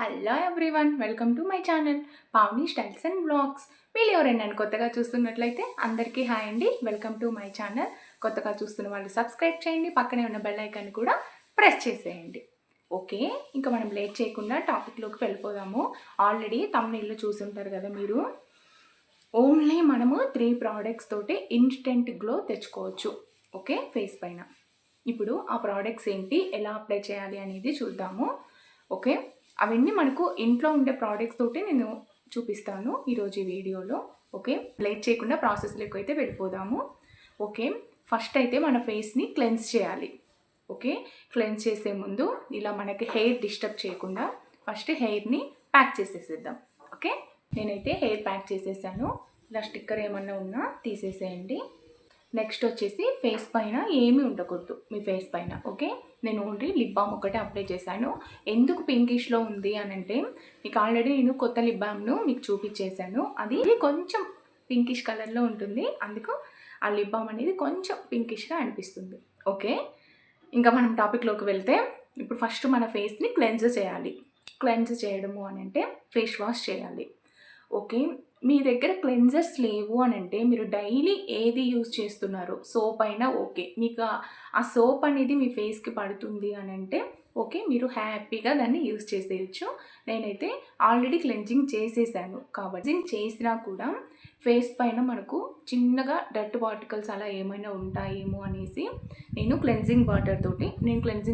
Hello everyone, welcome to my channel Pavani styles and blogs. వీళ్ళు ఎవరైనా కొత్తగా చూస్తున్నట్లయితే అందరికీ హాయ్ అండి, వెల్కమ్ టు మై ఛానల్. కొత్తగా చూస్తున్న వాళ్ళు సబ్స్క్రైబ్ చేయండి, పక్కనే ఉన్న బెల్ ఐకాన్ కూడా ప్రెస్ చేసేయండి. ఓకే, ఇంకా మనం లేట్ చేయకుండా టాపిక్లోకి వెళ్ళిపోదాము. ఆల్రెడీ తమ్ముళ్ళు చూసుంటారు కదా మీరు. ఓన్లీ మనము 3 ప్రోడక్ట్స్ తోటి ఇన్స్టెంట్ గ్లో తెచ్చుకోవచ్చు. ఓకే, ఫేస్ పైన. ఇప్పుడు ఆ ప్రోడక్ట్స్ ఏంటి, ఎలా అప్లై చేయాలి అనేది చూద్దాము. ఓకే, అవన్నీ మనకు ఇంట్లో ఉండే ప్రోడక్ట్స్ తోటి నేను చూపిస్తాను ఈరోజు ఈ వీడియోలో. ఓకే, లేట్ చేయకుండా ప్రాసెస్లోకి అయితే వెళ్ళిపోదాము. ఓకే, ఫస్ట్ అయితే మన ఫేస్ని క్లెన్స్ చేయాలి. ఓకే, క్లెన్స్ చేసే ముందు ఇలా మనకి హెయిర్ డిస్టర్బ్ చేయకుండా ఫస్ట్ హెయిర్ని ప్యాక్ చేసేసేద్దాం. ఓకే, నేనైతే హెయిర్ ప్యాక్ చేసేసాను. ఇలా స్టిక్కర్ ఏమన్నా ఉన్నా తీసేసేయండి. నెక్స్ట్ వచ్చేసి ఫేస్ పైన ఏమీ ఉండకూడదు మీ ఫేస్ పైన. ఓకే, నేను ఓన్లీ లిప్ బామ్ ఒకటే అప్లై చేశాను. ఎందుకు పింకిష్లో ఉంది అని అంటే, మీకు ఆల్రెడీ నేను కొత్త లిప్ బామ్ను మీకు చూపించేశాను. అది కొంచెం పింకిష్ కలర్లో ఉంటుంది, అందుకు ఆ లిప్ బామ్ అనేది కొంచెం పింకిష్గా అనిపిస్తుంది. ఓకే, ఇంకా మనం టాపిక్లోకి వెళ్తే, ఇప్పుడు ఫస్ట్ మన ఫేస్ని క్లెన్స్ చేయాలి. క్లెన్స్ చేయడము అని అంటే ఫేస్ వాష్ చేయాలి. ఓకే, మీ దగ్గర క్లెన్జర్స్ లేవు అని అంటే మీరు డైలీ ఏది యూజ్ చేస్తున్నారు, సోప్ అయినా ఓకే, మీకు ఆ సోప్ అనేది మీ ఫేస్కి పడుతుంది అని అంటే ఓకే, మీరు హ్యాపీగా దాన్ని యూజ్ చేసేయచ్చు. నేనైతే ఆల్రెడీ క్లెన్జింగ్ చేసేసాను కాబట్టి చేసినా కూడా ఫేస్ పైన మనకు చిన్నగా డర్ట్ పార్టికల్స్ అలా ఏమైనా ఉంటాయేమో అనేసి నేను క్లెన్జింగ్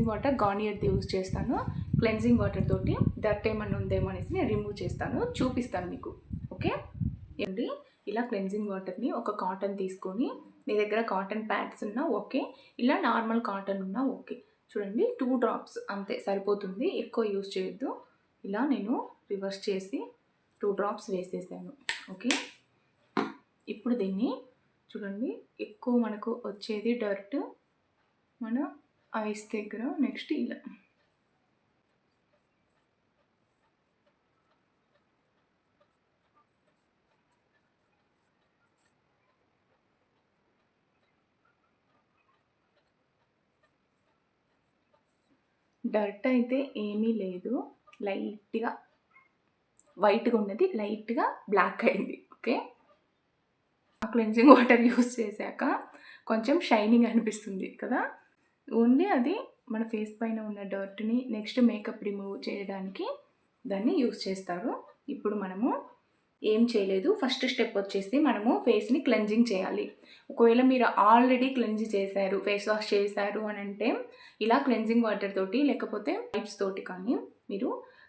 వాటర్ గార్నియర్ది యూజ్ చేస్తాను. క్లెన్జింగ్ వాటర్ తోటి డర్ట్ ఏమైనా ఉందేమో అనేసి నేను రిమూవ్ చేస్తాను, చూపిస్తాను మీకు. ఓకే అండి, ఇలా క్లెన్జింగ్ వాటర్ని ఒక కాటన్ తీసుకొని, మీ దగ్గర కాటన్ ప్యాడ్స్ ఉన్నా ఓకే, ఇలా నార్మల్ కాటన్ ఉన్నా ఓకే. చూడండి, 2 డ్రాప్స్ అంతే సరిపోతుంది, ఎక్కువ యూజ్ చేయొద్దు. ఇలా నేను రివర్స్ చేసి 2 డ్రాప్స్ వేసేసాను. ఓకే, ఇప్పుడు దీన్ని చూడండి, ఎక్కువ మనకు వచ్చేది డర్ట్ మన ఐస్ దగ్గర. నెక్స్ట్ ఇలా డర్ట్ అయితే ఏమీ లేదు, లైట్గా వైట్గా ఉన్నది లైట్గా బ్లాక్ అయింది. ఓకే, ఆ క్లెన్జింగ్ వాటర్ యూస్ చేశాక కొంచెం షైనింగ్ అనిపిస్తుంది కదా. ఓన్లీ అది మన ఫేస్ పైన ఉన్న డర్ట్ని నెక్స్ట్ మేకప్ రిమూవ్ చేయడానికి దాన్ని యూస్ చేస్తారు. ఇప్పుడు మనము ఏం చేయలేదు, ఫస్ట్ స్టెప్ వచ్చేసి మనము ఫేస్ని క్లెన్జింగ్ చేయాలి. ఒకవేళ మీరు ఆల్రెడీ క్లెన్జ్ చేశారు, ఫేస్ వాష్ చేశారు అని అంటే ఇలా క్లెన్జింగ్ వాటర్ తోటి లేకపోతే వైప్స్ తోటి కానీ మీరు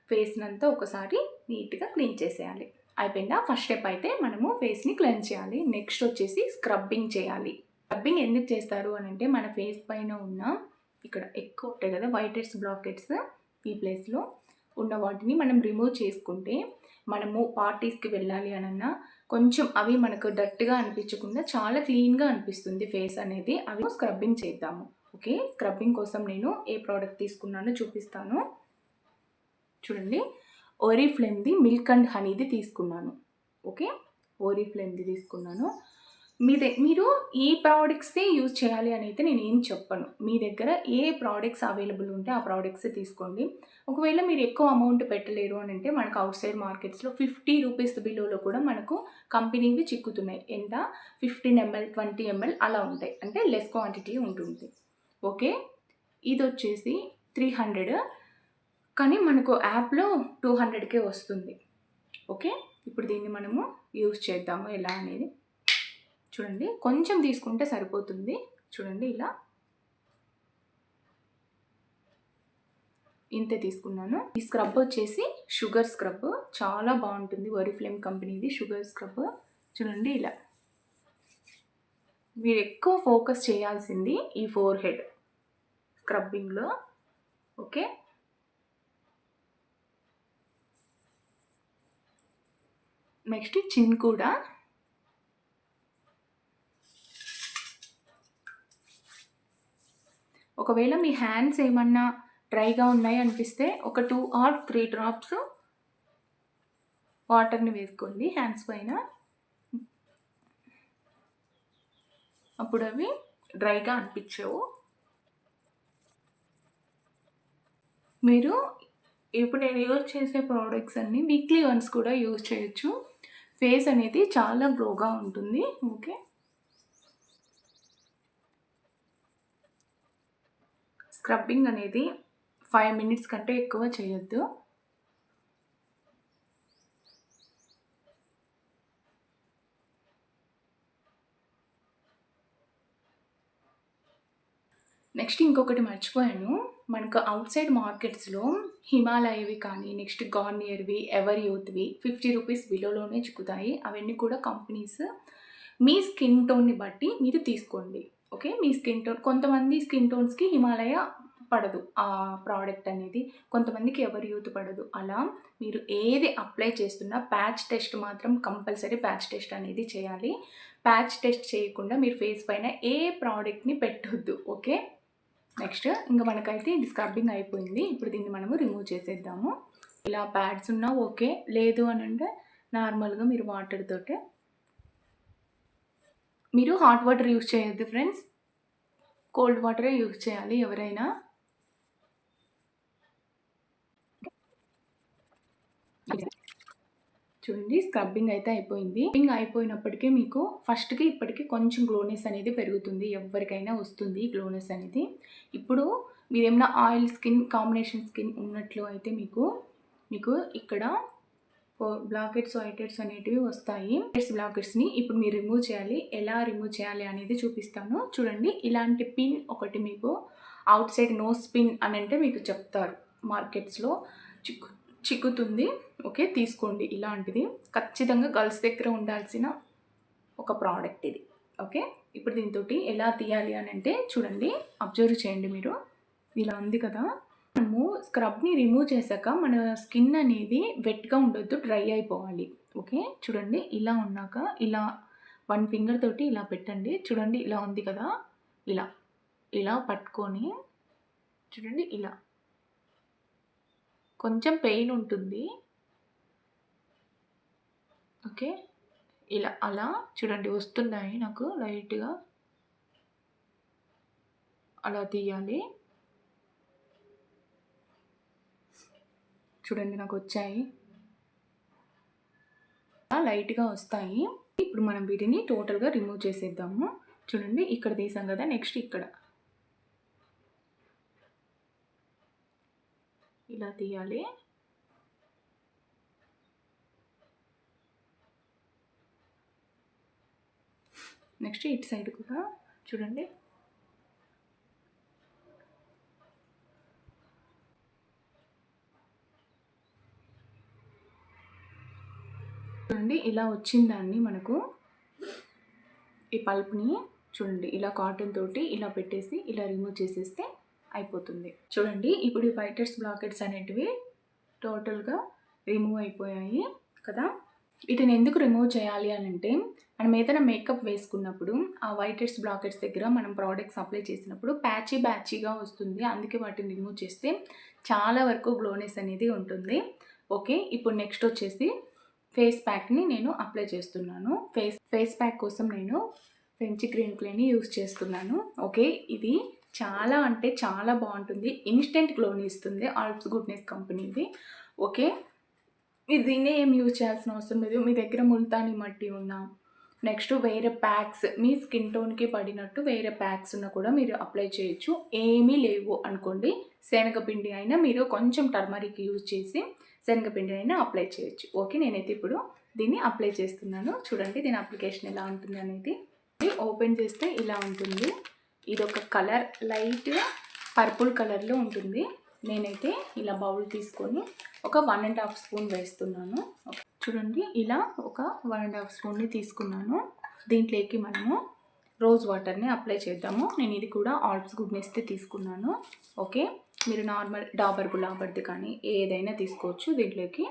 ఫేస్ని అంతా ఒకసారి నీట్గా క్లీన్ చేసేయాలి. అయిపోయిందా? ఫస్ట్ స్టెప్ అయితే మనము ఫేస్ని క్లెన్స్ చేయాలి. నెక్స్ట్ వచ్చేసి స్క్రబ్బింగ్ చేయాలి. స్క్రబ్బింగ్ ఎందుకు చేస్తారు అని అంటే, మన ఫేస్ పైన ఉన్న ఇక్కడ ఎక్కువ ఉంటాయి కదా వైట్ హెడ్స్, బ్లాక్ హెడ్స్, ఈ ప్లేస్లో ఉన్న వాటిని మనం రిమూవ్ చేసుకుంటే మనము పార్టీస్కి వెళ్ళాలి అనన్నా కొంచెం అవి మనకు డర్ట్గా అనిపించకుండా చాలా క్లీన్గా అనిపిస్తుంది ఫేస్ అనేది. అవి స్క్రబ్బింగ్ చేద్దాము. ఓకే, స్క్రబ్బింగ్ కోసం నేను ఏ ప్రోడక్ట్ తీసుకున్నానో చూపిస్తాను. చూడండి, ఓరిఫ్లేమ్ది మిల్క్ అండ్ హనీది తీసుకున్నాను. ఓకే, ఓరిఫ్లేమ్ది తీసుకున్నాను. మీరు ఈ ప్రోడక్ట్సే యూజ్ చేయాలి అని అయితే నేను ఏం చెప్పను. మీ దగ్గర ఏ ప్రోడక్ట్స్ అవైలబుల్ ఉంటే ఆ ప్రోడక్ట్సే తీసుకోండి. ఒకవేళ మీరు ఎక్కువ అమౌంట్ పెట్టలేరు అని అంటే మనకు అవుట్ సైడ్ మార్కెట్స్లో 50 రూపీస్ బిలోలో కూడా మనకు కంపెనీవి చిక్కుతున్నాయి. ఎంత? 15 ml 20 ml అలా ఉంటాయి, అంటే లెస్ క్వాంటిటీ ఉంటుంది. ఓకే, ఇది వచ్చేసి 300, కానీ మనకు యాప్లో 200కే వస్తుంది. ఓకే, ఇప్పుడు దీన్ని మనము యూజ్ చేద్దాము ఎలా అనేది. చూడండి, కొంచెం తీసుకుంటే సరిపోతుంది. చూడండి, ఇలా ఇంతే తీసుకున్నాను. ఈ స్క్రబ్ వచ్చేసి షుగర్ స్క్రబ్, చాలా బాగుంటుంది. ఓరిఫ్లేమ్ కంపెనీది షుగర్ స్క్రబ్. చూడండి, ఇలా మీరు ఎక్కువ ఫోకస్ చేయాల్సింది ఈ ఫోర్ హెడ్ స్క్రబ్బింగ్లో. ఓకే, నెక్స్ట్ చిన్ కూడా. ఒకవేళ మీ హ్యాండ్స్ ఏమన్నా డ్రైగా ఉన్నాయి అనిపిస్తే ఒక 2 or 3 డ్రాప్స్ వాటర్ని వేసుకోండి హ్యాండ్స్ పైన. అప్పుడు అవి డ్రైగా అనిపించవు. మీరు ఇప్పుడు నేను యూజ్ చేసే ప్రోడక్ట్స్ అన్నీ వీక్లీ వన్స్ కూడా యూజ్ చేయొచ్చు. ఫేస్ అనేది చాలా గ్లోగా ఉంటుంది. ఓకే. స్క్రబ్బింగ్ అనేది 5 మినిట్స్ కంటే ఎక్కువ చేయొద్దు. నెక్స్ట్ ఇంకొకటి మర్చిపోయాను. మనకు ఔట్ సైడ్ మార్కెట్స్‌లో హిమాలయవి కానీ, నెక్స్ట్ గార్నియర్‌వి, ఎవర్ యూత్‌వి 50 రూపీస్ బిలోలోనే చిక్కుతాయి. అవన్నీ కూడా కంపెనీస్ మీ స్కిన్ టోన్‌ని బట్టి మీరు తీసుకోండి. ఓకే. మీ స్కిన్ టోన్, కొంతమంది స్కిన్ టోన్స్‌కి హిమాలయ పడదు ఆ ప్రోడక్ట్ అనేది. కొంతమందికి ఎవర్ యూత్ పడదు. అలా మీరు ఏది అప్లై చేస్తున్నా ప్యాచ్ టెస్ట్ మాత్రం కంపల్సరీ ప్యాచ్ టెస్ట్ అనేది చేయాలి. ప్యాచ్ టెస్ట్ చేయకుండా మీరు ఫేస్ పైన ఏ ప్రోడక్ట్‌ని పెట్టొద్దు. ఓకే. నెక్స్ట్ ఇంకా మనకైతే ఇది స్క్రబ్బింగ్ అయిపోయింది. ఇప్పుడు దీన్ని మనము రిమూవ్ చేసేద్దాము. ఇలా ప్యాడ్స్ ఉన్నా ఓకే. లేదు అని అంటే నార్మల్గా మీరు వాటర్ తోటే, మీరు హాట్ వాటర్ యూజ్ చేయొద్దు ఫ్రెండ్స్, కోల్డ్ వాటరే యూజ్ చేయాలి ఎవరైనా. చూడండి స్క్రబ్బింగ్ అయితే అయిపోయింది. స్క్రబ్బింగ్ అయిపోయినప్పటికీ మీకు ఫస్ట్కి ఇప్పటికి కొంచెం గ్లోనెస్ అనేది పెరుగుతుంది. ఎవరికైనా వస్తుంది గ్లోనెస్ అనేది. ఇప్పుడు మీరేమైనా ఆయిల్ స్కిన్, కాంబినేషన్ స్కిన్ ఉన్నట్లు అయితే మీకు ఇక్కడ బ్లాక్ హెడ్స్, వైట్ హెడ్స్ అనేటివి వస్తాయి. బ్లాక్ హెడ్స్ని ఇప్పుడు మీరు రిమూవ్ చేయాలి. ఎలా రిమూవ్ చేయాలి అనేది చూపిస్తాను. చూడండి ఇలాంటి పిన్ ఒకటి మీకు అవుట్ సైడ్ నోస్ పిన్ అని అంటే మీకు చెప్తారు మార్కెట్స్లో చిక్కుతుంది. ఓకే. తీసుకోండి ఇలాంటిది. ఖచ్చితంగా గర్ల్స్ దగ్గర ఉండాల్సిన ఒక ప్రోడక్ట్ ఇది. ఓకే. ఇప్పుడు దీంతో ఎలా తీయాలి అని అంటే చూడండి, అబ్జర్వ్ చేయండి మీరు. ఇలా ఉంది కదా. మనము స్క్రబ్ని రిమూవ్ చేశాక మన స్కిన్ అనేది వెట్గా ఉండొద్దు, డ్రై అయిపోవాలి. ఓకే. చూడండి ఇలా ఉన్నాక ఇలా 1 ఫింగర్ తోటి ఇలా పెట్టండి. చూడండి ఇలా ఉంది కదా. ఇలా ఇలా పట్టుకొని చూడండి ఇలా కొంచెం పెయిన్ ఉంటుంది. ఓకే. ఇలా అలా చూడండి వస్తున్నాయి నాకు లైట్గా, అలా తీయాలి. చూడండి నాకు వచ్చాయి, లైట్గా వస్తాయి. ఇప్పుడు మనం వీటిని టోటల్గా రిమూవ్ చేసేద్దాము. చూడండి ఇక్కడ తీసాం కదా. నెక్స్ట్ ఇక్కడ ఇలా తీయాలి. నెక్స్ట్ ఇటు సైడ్ కూడా చూడండి. చూడండి ఇలా వచ్చిందాన్ని మనకు ఈ పల్ప్ని చూడండి ఇలా కాటన్ తోటి ఇలా పెట్టేసి ఇలా రిమూవ్ చేసేస్తే అయిపోతుంది. చూడండి ఇప్పుడు ఈ వైట్ హెడ్స్, బ్లాక్ హెడ్స్ అనేటివి టోటల్గా రిమూవ్ అయిపోయాయి కదా. వీటిని ఎందుకు రిమూవ్ చేయాలి అని అంటే మనం ఏదైనా మేకప్ వేసుకున్నప్పుడు ఆ వైట్ హెడ్స్, బ్లాక్ హెడ్స్ దగ్గర మనం ప్రోడక్ట్స్ అప్లై చేసినప్పుడు బ్యాచీగా వస్తుంది. అందుకే వాటిని రిమూవ్ చేస్తే చాలా వరకు గ్లోనెస్ అనేది ఉంటుంది. ఓకే. ఇప్పుడు నెక్స్ట్ వచ్చేసి ఫేస్ ప్యాక్ని నేను అప్లై చేస్తున్నాను. ఫేస్ ప్యాక్ కోసం నేను ఫ్రెంచ్ గ్రీన్ క్లేని యూజ్ చేస్తున్నాను. ఓకే. ఇది చాలా అంటే చాలా బాగుంటుంది. ఇన్స్టెంట్ గ్లోని ఇస్తుంది. ఆల్ప్స్ గుడ్నెస్ కంపెనీది. ఓకే. మీరు దీన్నే ఏం యూజ్ చేయాల్సిన అవసరం లేదు. మీ దగ్గర ముల్తానీ మట్టి ఉన్నా, నెక్స్ట్ వేరే ప్యాక్స్ మీ స్కిన్ టోన్కి పడినట్టు వేరే ప్యాక్స్ ఉన్నా కూడా మీరు అప్లై చేయొచ్చు. ఏమీ లేవు అనుకోండి, శనగపిండి అయినా మీరు కొంచెం టర్మరిక్ యూజ్ చేసి శనగపిండి అయినా అప్లై చేయొచ్చు. ఓకే. నేనైతే ఇప్పుడు దీన్ని అప్లై చేస్తున్నాను. చూడండి దీని అప్లికేషన్ ఎలా ఉంటుంది అనేది. ఓపెన్ చేస్తే ఇలా ఉంటుంది. ఇది ఒక కలర్ లైట్ పర్పుల్ కలర్లో ఉంటుంది. నేనైతే ఇలా బౌల్ తీసుకొని ఒక 1.5 స్పూన్ వేస్తున్నాను. చూడండి ఇలా ఒక 1.5 స్పూన్ని తీసుకున్నాను. దీంట్లోకి మనము రోజ్ వాటర్ని అప్లై చేద్దాము. నేను ఇది కూడా ఆల్ప్స్ గుడ్నెస్ది తీసుకున్నాను. ఓకే. మీరు నార్మల్ డాబర్ గులాబర్ది కానీ ఏదైనా తీసుకోవచ్చు. దీంట్లోకి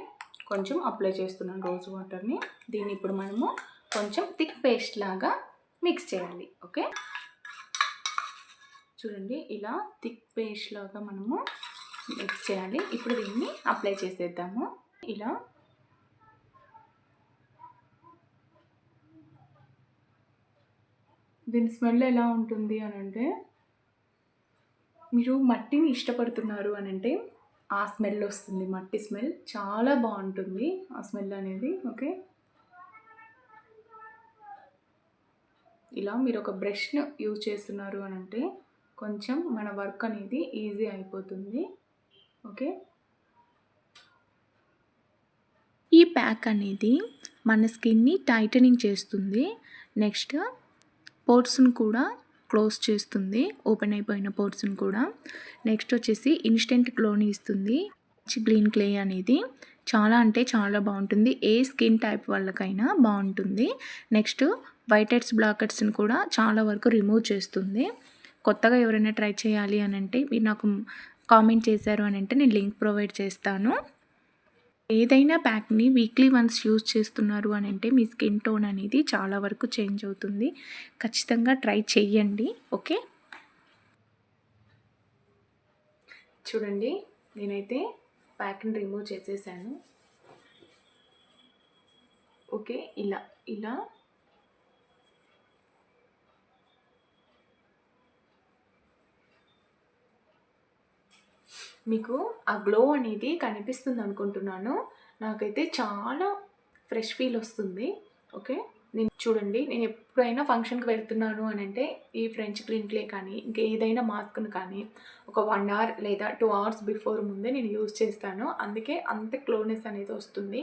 కొంచెం అప్లై చేస్తున్నాను రోజ్ వాటర్ని. దీన్ని ఇప్పుడు మనము కొంచెం థిక్ పేస్ట్ లాగా మిక్స్ చేయాలి. ఓకే. చూడండి ఇలా థిక్ పేస్ట్ లాగా మనము మిక్స్ చేయాలి. ఇప్పుడు దీన్ని అప్లై చేసేద్దాము. ఇలా దీని స్మెల్ ఎలా ఉంటుంది అని అంటే, మీరు మట్టిని ఇష్టపడుతున్నారు అని అంటే ఆ స్మెల్ వస్తుంది, మట్టి స్మెల్ చాలా బాగుంటుంది ఆ స్మెల్ అనేది. ఓకే, ఇలా మీరు ఒక బ్రష్ను యూజ్ చేస్తున్నారు అని అంటే కొంచెం మన వర్క్ అనేది ఈజీ అయిపోతుంది. ఓకే, ఈ ప్యాక్ అనేది మన స్కిన్ని టైటనింగ్ చేస్తుంది. నెక్స్ట్ పోర్స్ను కూడా క్లోజ్ చేస్తుంది, ఓపెన్ అయిపోయిన పోర్స్ను కూడా. నెక్స్ట్ వచ్చేసి ఇన్స్టెంట్ గ్లోని ఇస్తుంది. గ్రీన్ క్లే అనేది చాలా అంటే చాలా బాగుంటుంది, ఏ స్కిన్ టైప్ వాళ్ళకైనా బాగుంటుంది. నెక్స్ట్ వైట్ హెడ్స్ బ్లాక్ హెడ్స్ని కూడా చాలా వరకు రిమూవ్ చేస్తుంది. కొత్తగా ఎవరైనా ట్రై చేయాలి అని అంటే మీరు నాకు కామెంట్ చేశారు అని అంటే నేను లింక్ ప్రొవైడ్ చేస్తాను. ఏదైనా ప్యాక్ని వీక్లీ వన్స్ యూజ్ చేస్తున్నారు అని అంటే మీ స్కిన్ టోన్ అనేది చాలా వరకు చేంజ్ అవుతుంది. ఖచ్చితంగా ట్రై చెయ్యండి. ఓకే, చూడండి నేనైతే ప్యాక్ని రిమూవ్ చేసేసాను. ఓకే, ఇలా ఇలా మీకు ఆ గ్లో అనేది కనిపిస్తుంది అనుకుంటున్నాను. నాకైతే చాలా ఫ్రెష్ ఫీల్ వస్తుంది. ఓకే, నేను చూడండి, నేను ఎప్పుడైనా ఫంక్షన్కి వెళ్తున్నాను అని అంటే ఈ ఫ్రెంచ్ గ్రీన్ క్లే కానీ ఇంకా ఏదైనా మాస్క్ను కానీ ఒక 1 అవర్ లేదా 2 అవర్స్ బిఫోర్ ముందే నేను యూజ్ చేస్తాను. అందుకే అంత గ్లోనెస్ అనేది వస్తుంది.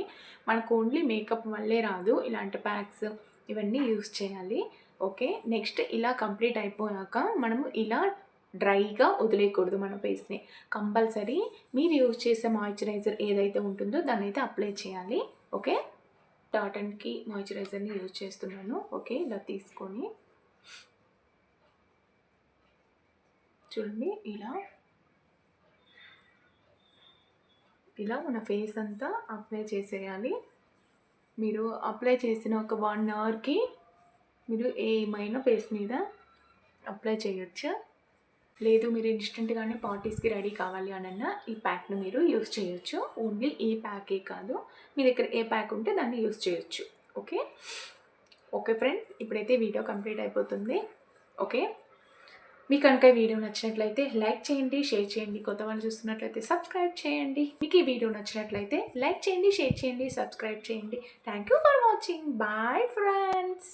మనకు ఓన్లీ మేకప్ వల్లే రాదు, ఇలాంటి ప్యాక్స్ ఇవన్నీ యూజ్ చేయాలి. ఓకే, నెక్స్ట్ ఇలా కంప్లీట్ అయిపోయాక మనము ఇలా డ్రైగా వదిలేయకూడదు మన ఫేస్ని. కంపల్సరీ మీరు యూజ్ చేసే మాయిశ్చరైజర్ ఏదైతే ఉంటుందో దాన్ని అయితే అప్లై చేయాలి. ఓకే, టాటన్కి మాయిశ్చరైజర్ని యూజ్ చేస్తున్నాను. ఓకే, ఇలా తీసుకొని చూడండి ఇలా ఇలా మన ఫేస్ అంతా అప్లై చేసేయాలి. మీరు అప్లై చేసిన ఒక 1 అవర్కి మీరు ఏమైనా ఫేస్ మీద అప్లై చేయొచ్చు. లేదు మీరు ఇన్స్టెంట్గానే పార్టీస్కి రెడీ కావాలి అనన్నా ఈ ప్యాక్ను మీరు యూస్ చేయొచ్చు. ఓన్లీ ఈ ప్యాకే కాదు, మీ దగ్గర ఏ ప్యాక్ ఉంటే దాన్ని యూస్ చేయొచ్చు. ఓకే ఓకే ఫ్రెండ్స్, ఇప్పుడైతే వీడియో కంప్లీట్ అయిపోతుంది. ఓకే, మీకు కనుక ఈ వీడియో నచ్చినట్లయితే లైక్ చేయండి, షేర్ చేయండి. కొత్త వాళ్ళు చూస్తున్నట్లయితే సబ్స్క్రైబ్ చేయండి. మీకు ఈ వీడియో నచ్చినట్లయితే లైక్ చేయండి, షేర్ చేయండి, సబ్స్క్రైబ్ చేయండి. Thank you for watching. Bye friends.